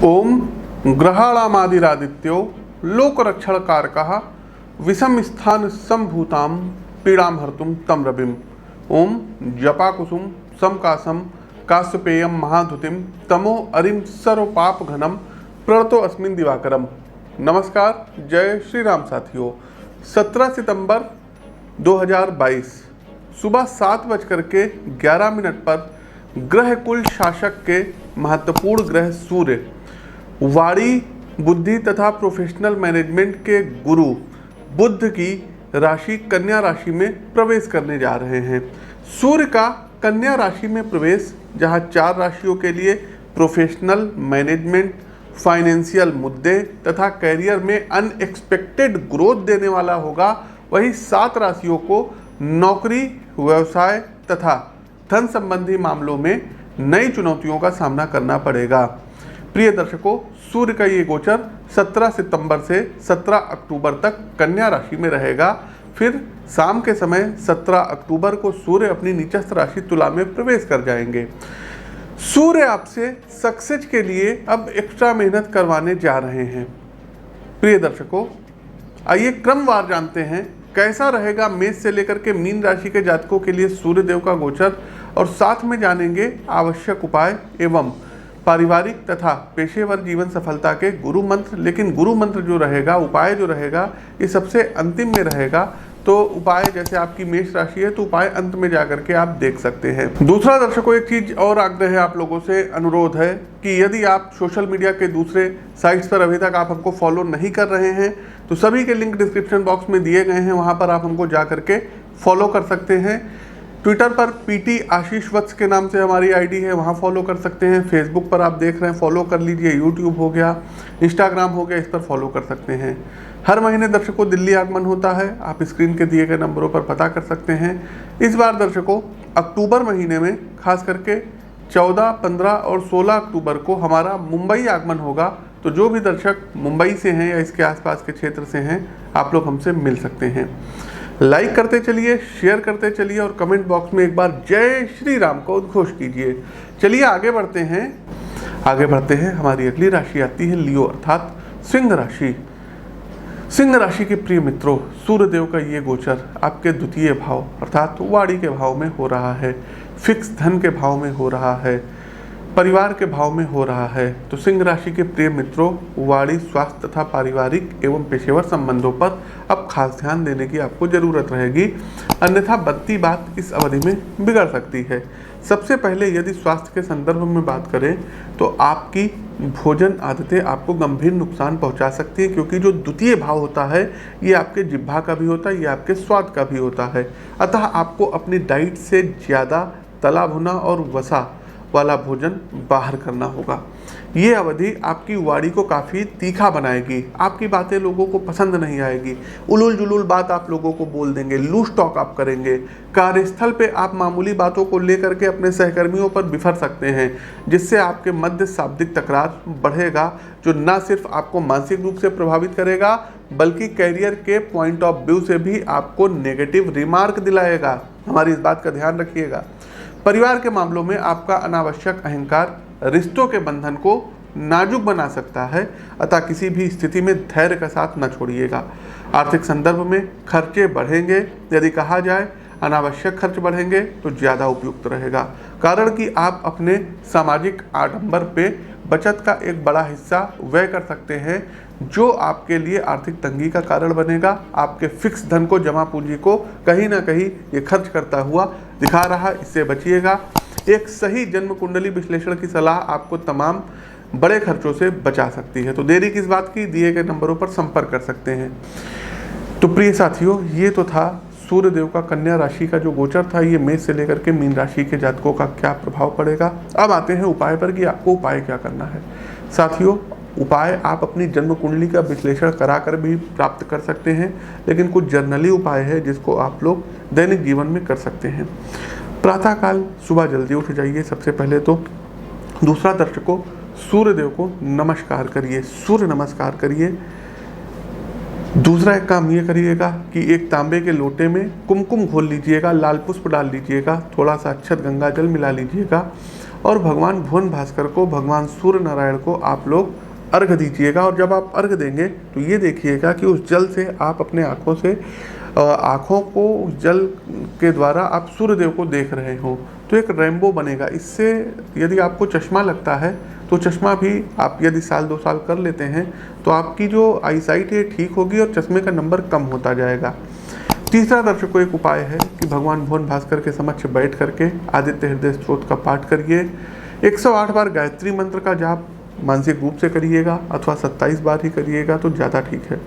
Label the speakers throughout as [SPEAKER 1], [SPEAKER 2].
[SPEAKER 1] ओम ग्रहाणामादिरादित्यो लोकरक्षणकारकः विषम स्थान संभूताम पीड़ाम हर्तुम तम रविम। ओम जपाकुसुम समकासम काश्यपेयम महाधुतिम तमो अरिम सर्वपाप घनम प्रणतो अस्मिन दिवाकरम। नमस्कार, जय श्री राम साथियों। 17 सितंबर 2022 सुबह 7:11 पर ग्रह कुल शासक के महत्वपूर्ण ग्रह सूर्य वाणी, बुद्धि तथा प्रोफेशनल मैनेजमेंट के गुरु बुध की राशि कन्या राशि में प्रवेश करने जा रहे हैं। सूर्य का कन्या राशि में प्रवेश, जहां 4 राशियों के लिए प्रोफेशनल मैनेजमेंट, फाइनेंशियल मुद्दे तथा करियर में अनएक्सपेक्टेड ग्रोथ देने वाला होगा, वही 7 राशियों को नौकरी, व्यवसाय तथा धन संबंधी मामलों में नई चुनौतियों का सामना करना पड़ेगा। प्रिय दर्शकों, सूर्य का ये गोचर 17 सितंबर से 17 अक्टूबर तक कन्या राशि में रहेगा। फिर शाम के समय 17 अक्टूबर को सूर्य अपनी नीचस्थ राशि तुला में प्रवेश कर जाएंगे। सूर्य आपसे सक्सेस के लिए अब एक्स्ट्रा मेहनत करवाने जा रहे हैं। प्रिय दर्शकों, आइए क्रमवार जानते हैं कैसा रहेगा मेष से लेकर के मीन राशि के जातकों के लिए सूर्य देव का गोचर, और साथ में जानेंगे आवश्यक उपाय एवं पारिवारिक तथा पेशेवर जीवन सफलता के गुरु मंत्र। लेकिन गुरु मंत्र जो रहेगा, उपाय जो रहेगा, ये सबसे अंतिम में रहेगा। तो उपाय, जैसे आपकी मेष राशि है तो उपाय अंत में जाकर के आप देख सकते हैं। दूसरा दर्शकों, एक चीज और आग्रह है, आप लोगों से अनुरोध है कि यदि आप सोशल मीडिया के दूसरे साइट्स पर अभी तक आप हमको फॉलो नहीं कर रहे हैं तो सभी के लिंक डिस्क्रिप्शन बॉक्स में दिए गए हैं, वहां पर आप हमको जा करके फॉलो कर सकते हैं। ट्विटर पर पीटी आशीष वत्स के नाम से हमारी आईडी है, वहाँ फॉलो कर सकते हैं। फेसबुक पर आप देख रहे हैं, फॉलो कर लीजिए। यूट्यूब हो गया, इंस्टाग्राम हो गया, इस पर फॉलो कर सकते हैं। हर महीने दर्शकों दिल्ली आगमन होता है, आप स्क्रीन के दिए गए नंबरों पर पता कर सकते हैं। इस बार दर्शकों अक्टूबर महीने में खास करके 14, 15 और 16 अक्टूबर को हमारा मुंबई आगमन होगा। तो जो भी दर्शक मुंबई से हैं या इसके आसपास के क्षेत्र से हैं, आप लोग हमसे मिल सकते हैं। लाइक करते चलिए, शेयर करते चलिए और कमेंट बॉक्स में एक बार जय श्री राम को उद्घोष कीजिए। चलिए आगे बढ़ते हैं। हमारी अगली राशि आती है लियो अर्थात सिंह राशि। सिंह राशि के प्रिय मित्रों, सूर्यदेव का ये गोचर आपके द्वितीय भाव अर्थात वाणी के भाव में हो रहा है, फिक्स धन के भाव में हो रहा है, परिवार के भाव में हो रहा है। तो सिंह राशि के प्रिय मित्रों, वाणी, स्वास्थ्य तथा पारिवारिक एवं पेशेवर संबंधों पर अब खास ध्यान देने की आपको जरूरत रहेगी, अन्यथा बनती बात इस अवधि में बिगड़ सकती है। सबसे पहले यदि स्वास्थ्य के संदर्भ में बात करें तो आपकी भोजन आदतें आपको गंभीर नुकसान पहुंचा सकती है, क्योंकि जो द्वितीय भाव होता है ये आपके जिह्वा का भी होता है, ये आपके स्वाद का भी होता है। अतः आपको अपनी डाइट से ज़्यादा तला भुना और वसा वाला भोजन बाहर करना होगा। ये अवधि आपकी वाणी को काफ़ी तीखा बनाएगी, आपकी बातें लोगों को पसंद नहीं आएगी, उलूल जुलूल बात आप लोगों को बोल देंगे, लूज टॉक आप करेंगे। कार्यस्थल पे आप मामूली बातों को लेकर के अपने सहकर्मियों पर बिफर सकते हैं, जिससे आपके मध्य शाब्दिक तकरार बढ़ेगा, जो न सिर्फ आपको मानसिक रूप से प्रभावित करेगा बल्कि कैरियर के पॉइंट ऑफ व्यू से भी आपको नेगेटिव रिमार्क दिलाएगा। हमारी इस बात का ध्यान रखिएगा। परिवार के मामलों में आपका अनावश्यक अहंकार रिश्तों के बंधन को नाजुक बना सकता है, अतः किसी भी स्थिति में धैर्य का साथ न छोड़िएगा। आर्थिक संदर्भ में खर्चे बढ़ेंगे, यदि कहा जाए अनावश्यक खर्च बढ़ेंगे तो ज़्यादा उपयुक्त रहेगा, कारण कि आप अपने सामाजिक आडंबर पे बचत का एक बड़ा हिस्सा व्यय कर सकते हैं, जो आपके लिए आर्थिक तंगी का कारण बनेगा। आपके फिक्स धन को, जमा पूंजी को कहीं ना कहीं ये खर्च करता हुआ दिखा रहा, इससे बचिएगा। एक सही जन्म कुंडली विश्लेषण की सलाह आपको तमाम बड़े खर्चों से बचा सकती है। तो देरी किस बात की, दिए गए नंबरों पर संपर्क कर सकते हैं। तो प्रिय साथियों, ये तो था सूर्यदेव का कन्या राशि का जो गोचर था, ये मेष से लेकर के मीन राशि के जातकों का क्या प्रभाव पड़ेगा। अब आते हैं उपाय पर कि आपको उपाय क्या करना है। साथियों, उपाय आप अपनी जन्म कुंडली का विश्लेषण कराकर भी प्राप्त कर सकते हैं, लेकिन कुछ जर्नली उपाय है जिसको आप लोग दैनिक जीवन में कर सकते हैं। प्रातःकाल सुबह जल्दी उठ जाइए सबसे पहले तो। दूसरा दर्शकों, सूर्यदेव को नमस्कार करिए, सूर्य नमस्कार करिए। दूसरा एक काम ये करिएगा कि एक तांबे के लोटे में कुमकुम घोल लीजिएगा, लाल पुष्प डाल लीजिएगा, थोड़ा सा अक्षत गंगा जल मिला लीजिएगा और भगवान भुवन भास्कर को, भगवान सूर्य नारायण को आप लोग अर्घ दीजिएगा। और जब आप अर्घ देंगे तो ये देखिएगा कि उस जल से आप अपने आँखों को उस जल के द्वारा आप सूर्यदेव को देख रहे हो, तो एक रेनबो बनेगा। इससे यदि आपको चश्मा लगता है तो चश्मा भी आप यदि साल 2 साल कर लेते हैं तो आपकी जो आईसाइट है ठीक होगी और चश्मे का नंबर कम होता जाएगा। तीसरा दर्शकों एक उपाय है कि भगवान भुवन भास्कर के समक्ष बैठ करके आदित्य हृदय स्तोत्र का पाठ करिए। 108 बार गायत्री मंत्र का जाप मानसिक रूप से करिएगा, अथवा 27 बार ही करिएगा तो ज़्यादा ठीक है।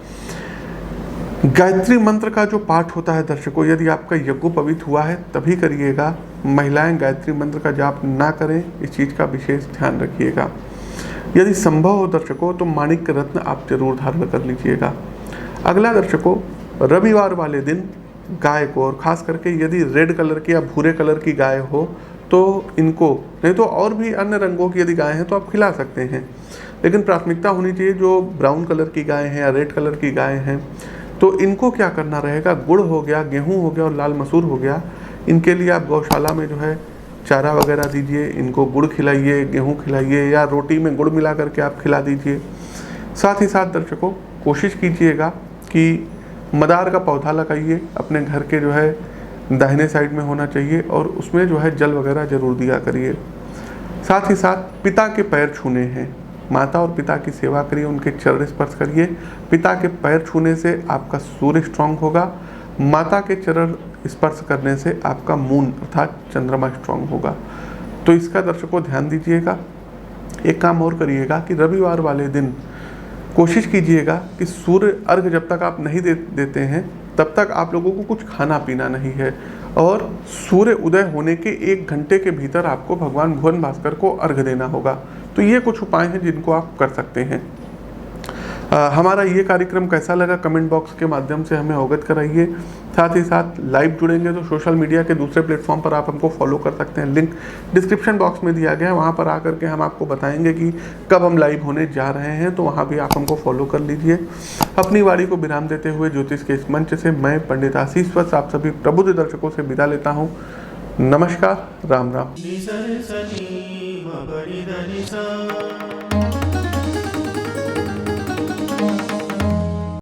[SPEAKER 1] गायत्री मंत्र का जो पाठ होता है दर्शकों, यदि आपका यज्ञोपवीत हुआ है तभी करिएगा। महिलाएं गायत्री मंत्र का जाप ना करें, इस चीज़ का विशेष ध्यान रखिएगा। यदि संभव हो दर्शकों तो माणिक्य रत्न आप जरूर धारण कर लीजिएगा। अगला दर्शकों, रविवार वाले दिन गाय को, और ख़ास करके यदि रेड कलर की या भूरे कलर की गाय हो तो इनको, नहीं तो और भी अन्य रंगों की यदि गाय हैं तो आप खिला सकते हैं, लेकिन प्राथमिकता होनी चाहिए जो ब्राउन कलर की गाय हैं या रेड कलर की गाय हैं। तो इनको क्या करना रहेगा, गुड़ हो गया, गेहूं हो गया और लाल मसूर हो गया, इनके लिए आप गौशाला में जो है चारा वगैरह दीजिए, इनको गुड़ खिलाइए, गेहूं खिलाइए या रोटी में गुड़ मिला करके आप खिला दीजिए। साथ ही साथ दर्शकों कोशिश कीजिएगा कि मदार का पौधा लगाइए, अपने घर के जो है दाहिने साइड में होना चाहिए और उसमें जो है जल वगैरह जरूर दिया करिए। साथ ही साथ पिता के पैर छूने हैं, माता और पिता की सेवा करिए, उनके चरण स्पर्श करिए। पिता के पैर छूने से आपका सूर्य स्ट्रांग होगा, माता के चरण स्पर्श करने से आपका मून अर्थात चंद्रमा स्ट्रांग होगा। तो इसका दर्शकों ध्यान दीजिएगा। एक काम और करिएगा कि रविवार वाले दिन कोशिश कीजिएगा कि सूर्य अर्घ जब तक आप नहीं देते हैं तब तक आप लोगों को कुछ खाना पीना नहीं है, और सूर्य उदय होने के 1 घंटे के भीतर आपको भगवान भुवन भास्कर को अर्घ देना होगा। तो ये कुछ उपाय हैं जिनको आप कर सकते हैं। हमारा ये कार्यक्रम कैसा लगा कमेंट बॉक्स के माध्यम से हमें अवगत कराइए। साथ ही साथ लाइव जुड़ेंगे तो सोशल मीडिया के दूसरे प्लेटफॉर्म पर आप हमको फॉलो कर सकते हैं, लिंक डिस्क्रिप्शन बॉक्स में दिया गया है, वहाँ पर आकर के हम आपको बताएंगे कि कब हम लाइव होने जा रहे हैं, तो वहाँ भी आप हमको फॉलो कर लीजिए। अपनी वाणी को विराम देते हुए ज्योतिष के इस मंच से मैं पंडित आशीष वत्स आप सभी प्रबुद्ध दर्शकों से विदा लेता हूँ। नमस्कार, राम राम।